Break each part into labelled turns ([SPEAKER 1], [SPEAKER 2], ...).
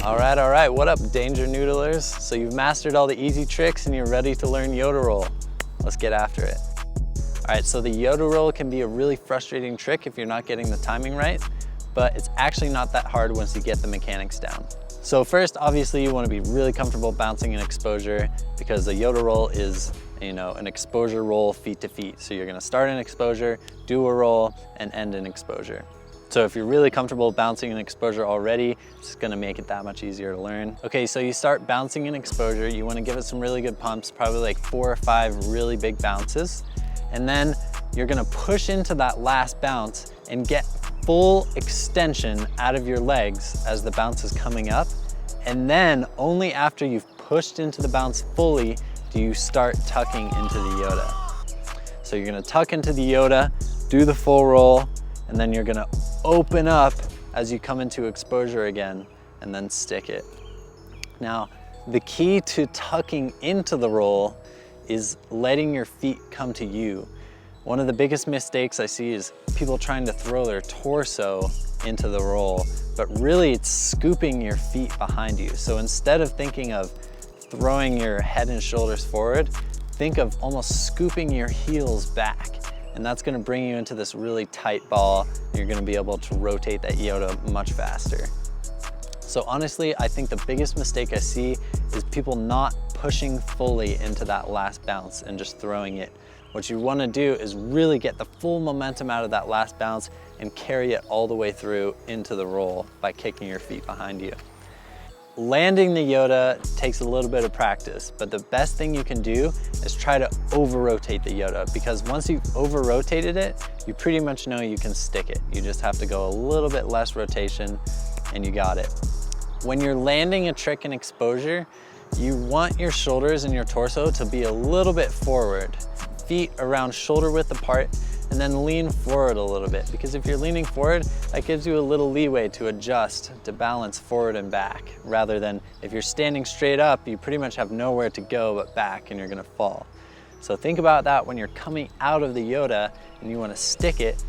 [SPEAKER 1] All right, what up, Danger Noodlers? So you've mastered all the easy tricks and you're ready to learn Yoda roll. Let's get after it. All right, so the Yoda roll can be a really frustrating trick if you're not getting the timing right, but it's actually not that hard once you get the mechanics down. So first, obviously, you want to be really comfortable bouncing in exposure because the Yoda roll is, an exposure roll feet to feet. So you're going to start in exposure, do a roll, and end in exposure. So if you're really comfortable bouncing in exposure already, it's going to make it that much easier to learn. Okay, so you start bouncing in exposure. You want to give it some really good pumps, probably like 4 or 5 really big bounces. And then you're going to push into that last bounce and get full extension out of your legs as the bounce is coming up. And then only after you've pushed into the bounce fully do you start tucking into the Yoda. So you're gonna tuck into the Yoda, do the full roll, and then you're gonna open up as you come into exposure again, and then stick it. Now, the key to tucking into the roll is letting your feet come to you. One of the biggest mistakes I see is people trying to throw their torso into the roll, but really it's scooping your feet behind you. So instead of thinking of throwing your head and shoulders forward, think of almost scooping your heels back. And that's gonna bring you into this really tight ball. And you're gonna be able to rotate that Yoda much faster. So honestly, I think the biggest mistake I see is people not pushing fully into that last bounce and just throwing it. What you want to do is really get the full momentum out of that last bounce and carry it all the way through into the roll by kicking your feet behind you. Landing the Yoda takes a little bit of practice, but the best thing you can do is try to over-rotate the Yoda, because once you've over-rotated it, you pretty much know you can stick it. You just have to go a little bit less rotation and you got it. When you're landing a trick in exposure, you want your shoulders and your torso to be a little bit forward. Feet around shoulder width apart, and then lean forward a little bit, because if you're leaning forward, that gives you a little leeway to adjust, to balance forward and back, rather than if you're standing straight up, you pretty much have nowhere to go but back and you're gonna fall. So think about that when you're coming out of the Yoda and you wanna stick it,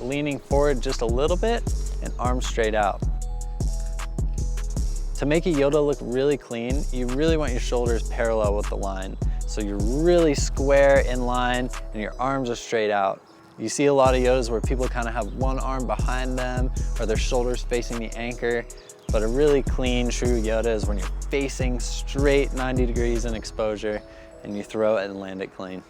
[SPEAKER 1] leaning forward just a little bit and arms straight out. To make a Yoda look really clean, you really want your shoulders parallel with the line. So you're really square in line and your arms are straight out. You see a lot of Yodas where people kind of have one arm behind them or their shoulders facing the anchor, but a really clean, true Yoda is when you're facing straight 90 degrees in exposure and you throw it and land it clean.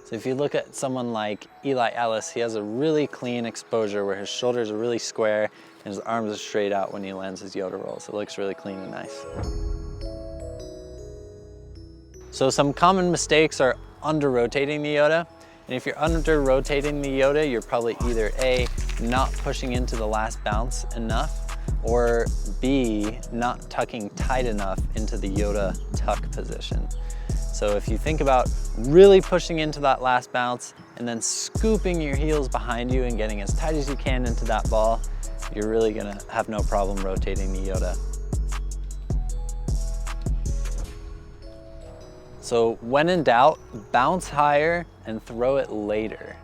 [SPEAKER 1] So if you look at someone like Eli Ellis, he has a really clean exposure where his shoulders are really square and his arms are straight out when he lands his Yoda rolls. It looks really clean and nice. So some common mistakes are under-rotating the Yoda. And if you're under-rotating the Yoda, you're probably either A, not pushing into the last bounce enough, or B, not tucking tight enough into the Yoda tuck position. So if you think about really pushing into that last bounce and then scooping your heels behind you and getting as tight as you can into that ball, you're really gonna have no problem rotating the Yoda. So when in doubt, bounce higher and throw it later.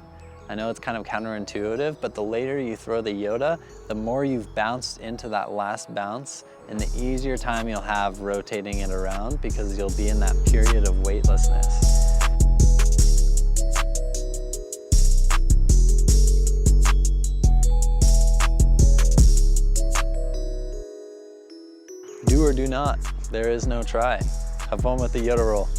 [SPEAKER 1] I know it's kind of counterintuitive, but the later you throw the Yoda, the more you've bounced into that last bounce and the easier time you'll have rotating it around, because you'll be in that period of weightlessness. Do or do not. There is no try. Have fun with the Yoda roll.